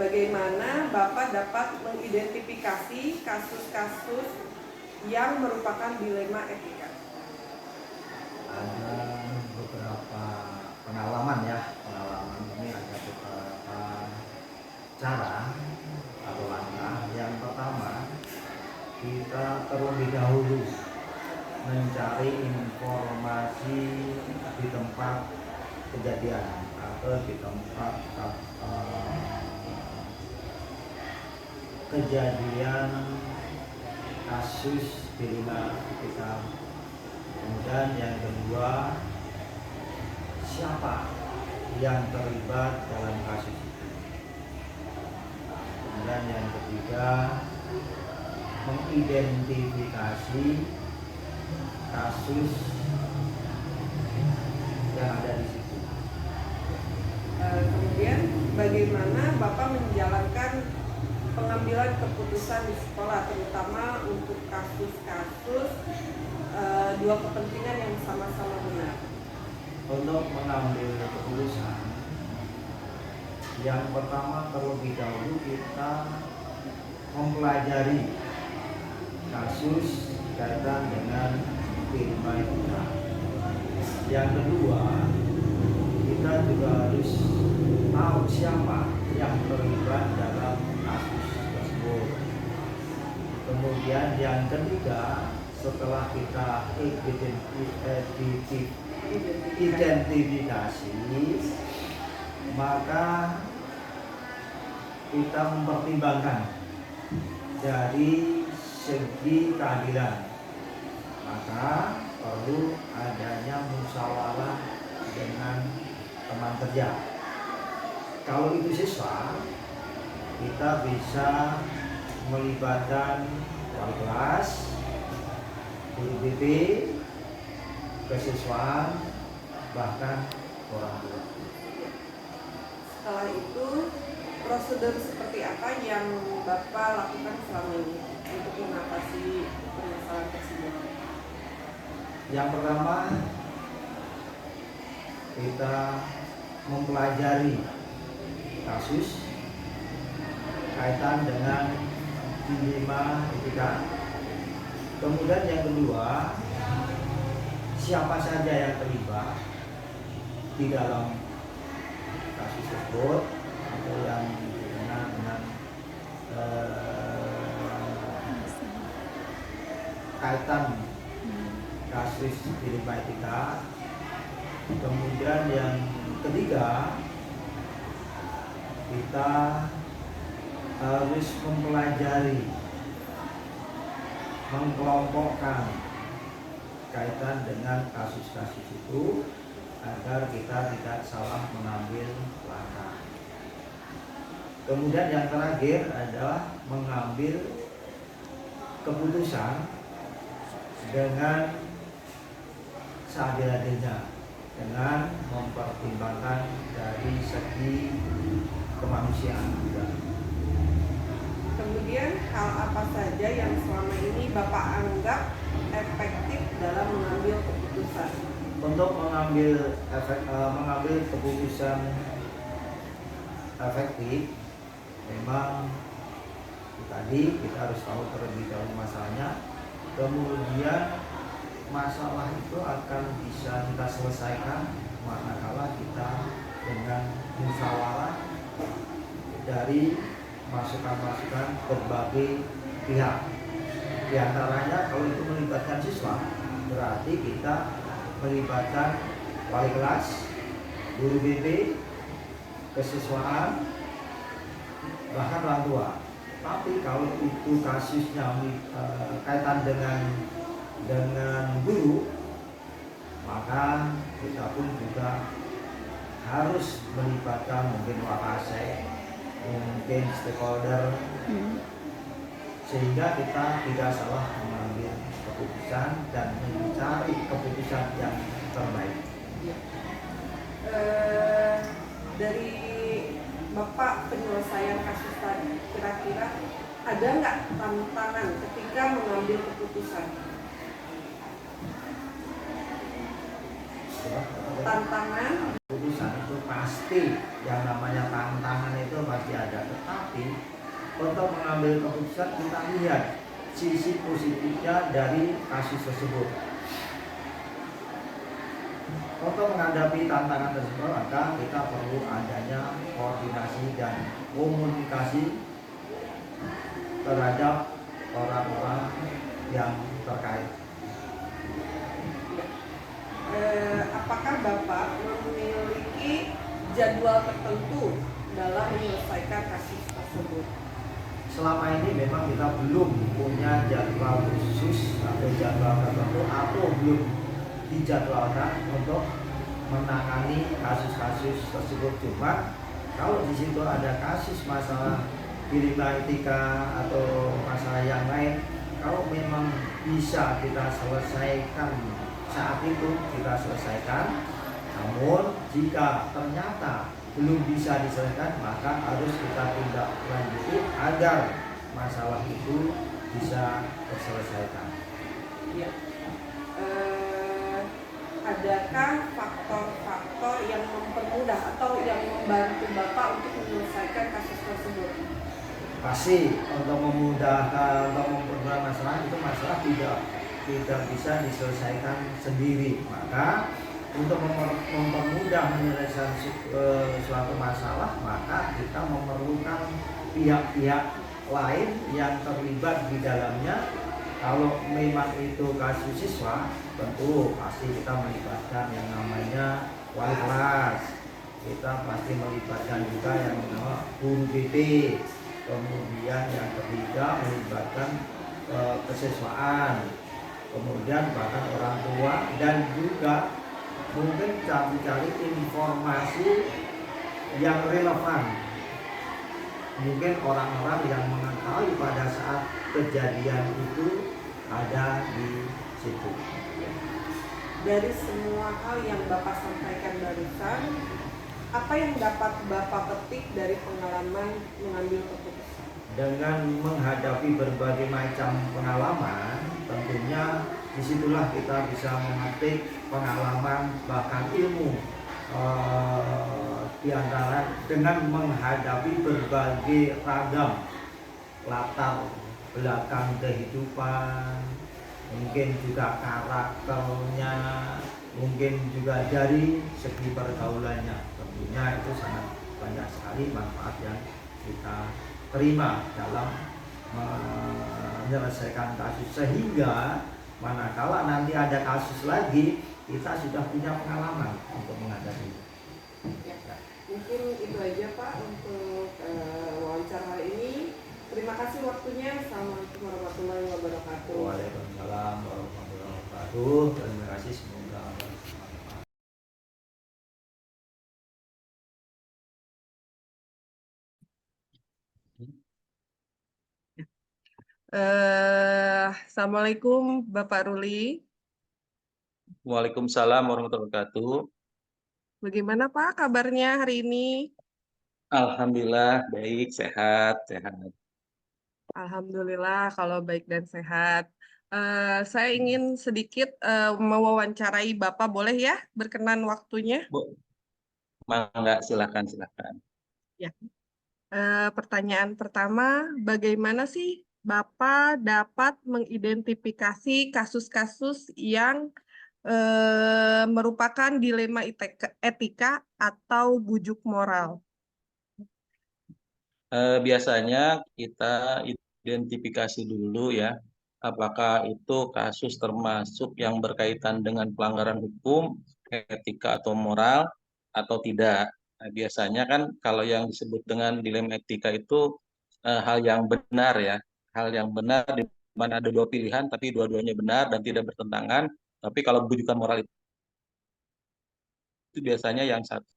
bagaimana Bapak dapat mengidentifikasi kasus-kasus yang merupakan dilema etika? Ada beberapa pengalaman ya, pengalaman ini ada beberapa cara atau langkah. Yang pertama, kita terlebih dahulu mencari informasi di tempat kejadian atau di tempat kejadian kasus dilema etika. Kemudian yang kedua, siapa yang terlibat dalam kasus itu. Kemudian yang ketiga, mengidentifikasi kasus yang ada di situ. Kemudian bagaimana Bapak menjalankan pengambilan keputusan di sekolah, terutama untuk kasus-kasus dua kepentingan yang sama-sama benar? Untuk mengambil keputusan, yang pertama terlebih dahulu kita mempelajari kasus kaitan dengan dilema etika. Yang kedua, kita juga harus tahu siapa yang terlibat dalam kasus tersebut. Kemudian yang ketiga, setelah kita identifikasi, maka kita mempertimbangkan dari segi keadilan. Maka perlu adanya musyawarah dengan teman kerja. Kalau itu siswa, kita bisa melibatkan wali kelas, guru BP, kesiswaan, bahkan orang tua. Setelah itu, prosedur seperti apa yang Bapak lakukan selama ini untuk mengatasi permasalahan tersebut? Yang pertama, kita mempelajari kasus kaitan dengan dilema etika. Kemudian yang kedua, siapa saja yang terlibat di dalam kasus tersebut atau yang berkenaan dengan kaitan kasus dilema etika. Kemudian yang ketiga, kita harus mempelajari, mengkelompokkan kaitan dengan kasus-kasus itu agar kita tidak salah mengambil langkah. Kemudian yang terakhir adalah mengambil keputusan dengan seadil-adilnya, dengan mempertimbangkan dari segi kemanusiaan juga. Kemudian hal apa saja yang selama ini Bapak anggap efektif dalam mengambil keputusan? Untuk mengambil keputusan efektif, memang tadi kita harus tahu terlebih dahulu masalahnya. Kemudian masalah itu akan bisa kita selesaikan manakala kita dengan musyawarah dari masukan-masukan berbagai pihak. Di antaranya kalau itu melibatkan siswa, berarti kita melibatkan wali kelas, guru BP, kesiswaan, bahkan orang tua. Tapi kalau itu kasusnya kaitan dengan guru, maka kita pun juga harus melibatkan mungkin wakasek, mungkin stakeholder, sehingga kita tidak salah mengambil keputusan dan mencari keputusan yang terbaik. Dari Bapak penyelesaian kasus tadi, kira-kira ada nggak tantangan ketika mengambil keputusan? Ya, Tantangan keputusan itu pasti pasti yang namanya tantangan itu pasti ada, tetapi untuk mengambil keputusan kita lihat sisi positifnya dari kasus tersebut. Untuk menghadapi tantangan tersebut maka kita perlu adanya koordinasi dan komunikasi terhadap orang-orang yang terkait. Apakah Bapak memiliki jadwal tertentu dalam menyelesaikan kasus tersebut? Selama ini memang kita belum punya jadwal khusus atau jadwal tertentu atau belum dijadwalkan untuk menangani kasus-kasus tersebut. Cuma kalau di situ ada kasus masalah dilema etika atau masalah yang lain, kalau memang bisa kita selesaikan saat itu kita selesaikan. Namun jika ternyata belum bisa diselesaikan maka harus kita tindak lanjuti agar masalah itu bisa terselesaikan. Ya. Adakah faktor-faktor yang mempermudah atau yang membantu Bapak untuk menyelesaikan kasus tersebut? Pasti untuk memudahkan, untuk mempermudah masalah itu masalah tidak bisa diselesaikan sendiri. Maka untuk mempermudah menyelesaikan suatu masalah maka kita memerlukan pihak-pihak lain yang terlibat di dalamnya. Kalau memang itu kasus siswa, tentu pasti kita melibatkan yang namanya wali kelas. Kita pasti melibatkan juga yang namanya guru BP. Kemudian yang ketiga melibatkan kesiswaan. Kemudian bahkan orang tua dan juga mungkin cari-cari informasi yang relevan. Mungkin orang-orang yang mengetahui pada saat kejadian itu ada di situ. Dari semua hal yang Bapak sampaikan barusan, apa yang dapat Bapak petik dari pengalaman mengambil keputusan? Dengan menghadapi berbagai macam pengalaman, tentunya disitulah kita bisa memetik pengalaman bahkan ilmu di antara dengan menghadapi berbagai ragam latar belakang kehidupan, mungkin juga karakternya, mungkin juga dari segi pergaulannya. Tentunya itu sangat banyak sekali manfaat yang kita terima dalam menyelesaikan kasus, sehingga manakala nanti ada kasus lagi kita sudah punya pengalaman untuk menghadapi. Ya, mungkin itu aja Pak untuk wawancara hari ini. Terima kasih waktunya. Assalamualaikum warahmatullahi wabarakatuh. Waalaikumsalam warahmatullahi wabarakatuh. Terima kasih, semoga Assalamualaikum Bapak Ruli. Waalaikumsalam warahmatullahi wabarakatuh. Bagaimana Pak kabarnya hari ini? Alhamdulillah baik, sehat. Alhamdulillah kalau baik dan sehat. Saya ingin sedikit mewawancarai Bapak, boleh ya? Berkenan waktunya? Bu, mangga, silakan. Ya. Pertanyaan pertama, bagaimana sih Bapak dapat mengidentifikasi kasus-kasus yang merupakan dilema etika atau bujuk moral? Biasanya kita identifikasi dulu ya, apakah itu kasus termasuk yang berkaitan dengan pelanggaran hukum, etika atau moral atau tidak. Nah, biasanya kan kalau yang disebut dengan dilema etika itu hal yang benar ya, hal yang benar di mana ada dua pilihan tapi dua-duanya benar dan tidak bertentangan. Tapi kalau bujukan moral itu biasanya yang satu,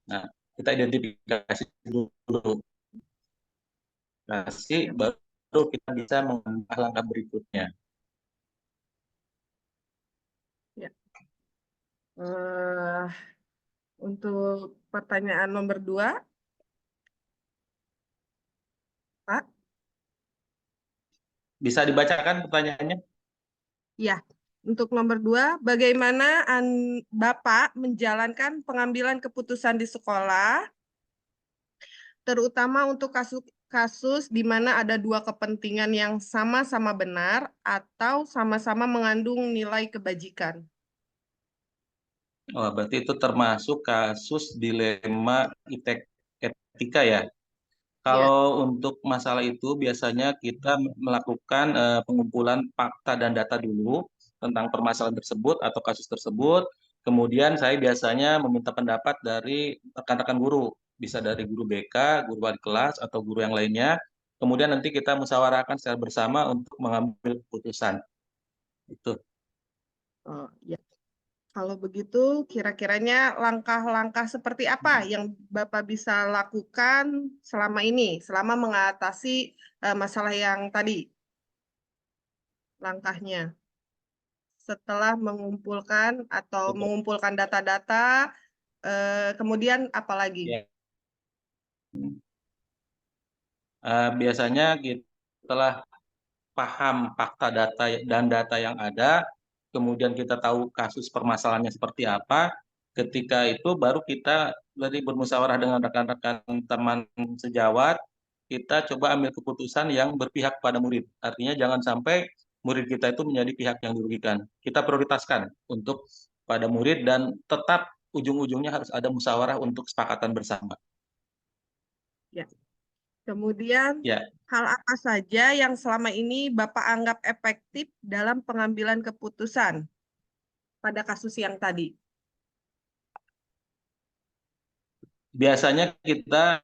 Nah, kita identifikasi dulu, baru kita bisa mengambil langkah berikutnya. Ya. Untuk pertanyaan nomor 2, Pak. Bisa dibacakan pertanyaannya? Ya, Untuk nomor 2, bagaimana Bapak menjalankan pengambilan keputusan di sekolah, terutama untuk kasus di mana ada dua kepentingan yang sama-sama benar atau sama-sama mengandung nilai kebajikan. Oh, berarti itu termasuk kasus dilema etika ya. Ya, Kalau untuk masalah itu biasanya kita melakukan pengumpulan fakta dan data dulu tentang permasalahan tersebut atau kasus tersebut. Kemudian saya biasanya meminta pendapat dari rekan-rekan guru, bisa dari guru BK, guru wali kelas atau guru yang lainnya. Kemudian nanti kita musyawarahkan secara bersama untuk mengambil keputusan. Itu. oh, ya. Kalau begitu, kira-kiranya langkah-langkah seperti apa yang Bapak bisa lakukan selama ini, selama mengatasi masalah yang tadi, langkahnya? Setelah mengumpulkan data-data, kemudian apa lagi? Ya. Biasanya kita setelah paham fakta data yang ada, kemudian kita tahu kasus permasalahannya seperti apa, ketika itu baru kita dari bermusyawarah dengan rekan-rekan teman sejawat, kita coba ambil keputusan yang berpihak pada murid. Artinya jangan sampai murid kita itu menjadi pihak yang dirugikan. Kita prioritaskan untuk pada murid dan tetap ujung-ujungnya harus ada musyawarah untuk kesepakatan bersama. Ya. Kemudian, Ya, hal apa saja yang selama ini Bapak anggap efektif dalam pengambilan keputusan pada kasus yang tadi? biasanya kita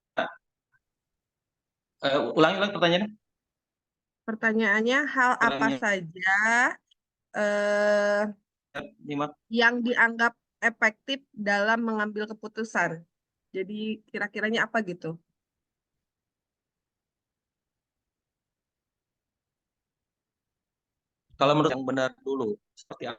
ulangi pertanyaannya. Pertanyaannya, hal apa Pertanyaan saja eh, lima. yang dianggap efektif dalam mengambil keputusan? Jadi, kira-kiranya apa gitu? Kalau menurut yang benar dulu, seperti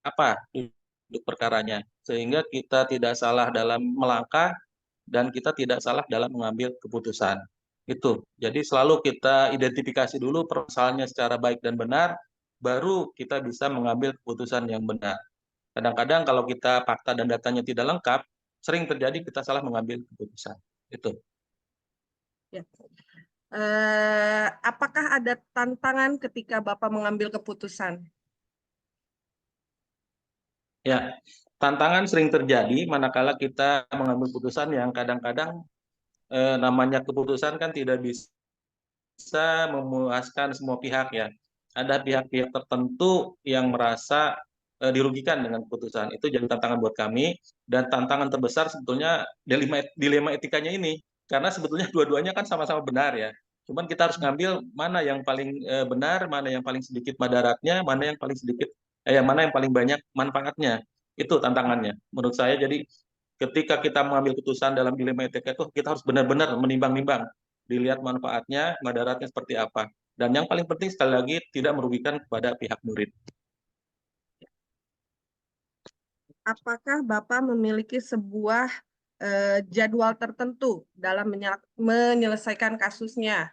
apa duduk perkaranya, sehingga kita tidak salah dalam melangkah dan kita tidak salah dalam mengambil keputusan. Itu. Jadi selalu kita identifikasi dulu permasalahannya secara baik dan benar, baru kita bisa mengambil keputusan yang benar. Kadang-kadang kalau kita fakta dan datanya tidak lengkap, sering terjadi kita salah mengambil keputusan. Itu. Ya. Apakah ada tantangan ketika Bapak mengambil keputusan? Ya, tantangan sering terjadi manakala kita mengambil keputusan yang kadang-kadang namanya keputusan kan tidak bisa memuaskan semua pihak ya. Ada pihak-pihak tertentu yang merasa dirugikan dengan keputusan. Itu jadi tantangan buat kami dan tantangan terbesar sebetulnya dilema etikanya ini. Karena sebetulnya dua-duanya kan sama-sama benar ya. Cuman kita harus ngambil mana yang paling benar, mana yang paling sedikit madaratnya, mana yang paling sedikit mana yang paling banyak manfaatnya. Itu tantangannya menurut saya. Jadi ketika kita mengambil keputusan dalam dilema etika itu kita harus benar-benar menimbang-nimbang, dilihat manfaatnya, madaratnya seperti apa. Dan yang paling penting sekali lagi tidak merugikan kepada pihak murid. Apakah Bapak memiliki sebuah jadwal tertentu dalam menyelesaikan kasusnya?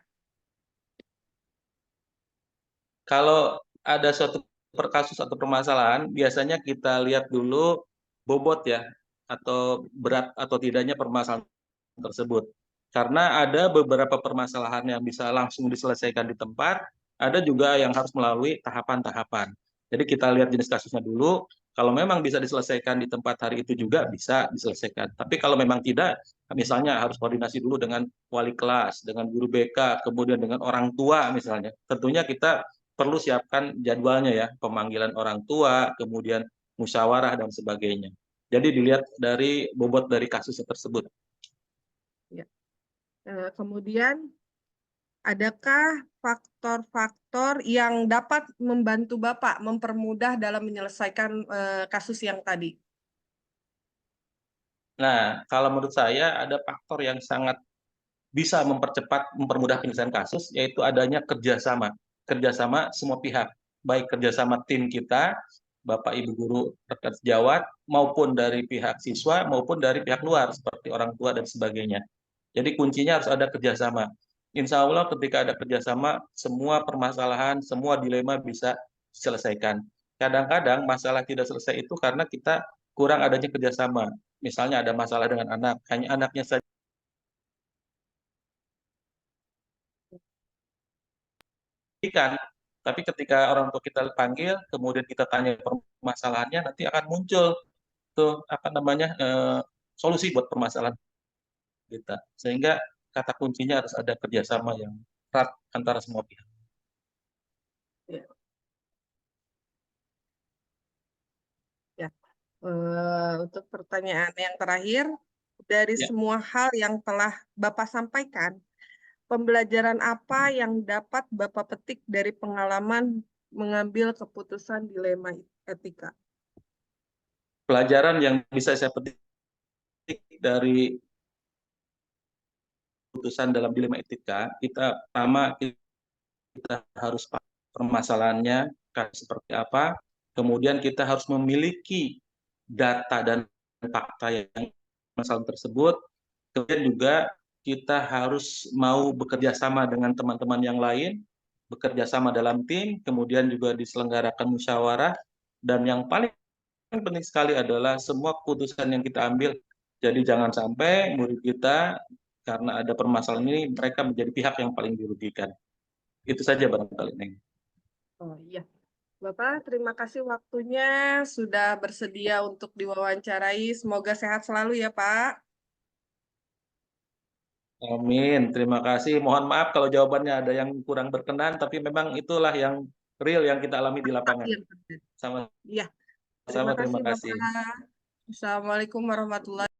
Kalau ada suatu kasus atau permasalahan, biasanya kita lihat dulu bobot ya, atau berat atau tidaknya permasalahan tersebut. Karena ada beberapa permasalahan yang bisa langsung diselesaikan di tempat, ada juga yang harus melalui tahapan-tahapan. Jadi kita lihat jenis kasusnya dulu, kalau memang bisa diselesaikan di tempat hari itu juga bisa diselesaikan. Tapi kalau memang tidak, misalnya harus koordinasi dulu dengan wali kelas, dengan guru BK, kemudian dengan orang tua misalnya. Tentunya kita perlu siapkan jadwalnya ya, pemanggilan orang tua, kemudian musyawarah dan sebagainya. Jadi dilihat dari bobot dari kasus tersebut. Ya. Kemudian, adakah faktor-faktor yang dapat membantu Bapak mempermudah dalam menyelesaikan kasus yang tadi? Nah, kalau menurut saya ada faktor yang sangat bisa mempermudah penyelesaian kasus, yaitu adanya kerjasama. Kerjasama semua pihak, baik kerjasama tim kita, Bapak Ibu Guru rekan sejawat, maupun dari pihak siswa, maupun dari pihak luar, seperti orang tua dan sebagainya. Jadi kuncinya harus ada kerjasama. Insya Allah ketika ada kerjasama, semua permasalahan, semua dilema bisa diselesaikan. kadang-kadang masalah tidak selesai itu karena kita kurang adanya kerjasama. Misalnya ada masalah dengan anak, hanya anaknya saja kan. Tapi ketika orang tua kita panggil, kemudian kita tanya permasalahannya, nanti akan muncul tuh apa namanya solusi buat permasalahan kita. Sehingga kata kuncinya harus ada kerjasama yang erat antara semua pihak. Ya. Untuk pertanyaan yang terakhir, dari Ya. semua hal yang telah Bapak sampaikan, pembelajaran apa yang dapat Bapak petik dari pengalaman mengambil keputusan dilema etika? Pelajaran yang bisa saya petik dari keputusan dalam dilema etika, kita pertama kita harus paham permasalahannya seperti apa, kemudian kita harus memiliki data dan fakta yang masalah tersebut, kemudian juga kita harus mau bekerja sama dengan teman-teman yang lain, bekerja sama dalam tim, kemudian juga diselenggarakan musyawarah, dan yang paling penting sekali adalah semua keputusan yang kita ambil, jadi jangan sampai murid kita karena ada permasalahan ini, mereka menjadi pihak yang paling dirugikan. Itu saja barangkali, Neng. Oh iya, Bapak terima kasih waktunya sudah bersedia untuk diwawancarai. Semoga sehat selalu ya Pak. Amin. Terima kasih. Mohon maaf kalau jawabannya ada yang kurang berkenan, tapi memang itulah yang real yang kita alami di lapangan. Iya, Sama-sama, iya. Terima kasih terima Bapak. kasih. Assalamualaikum warahmatullahi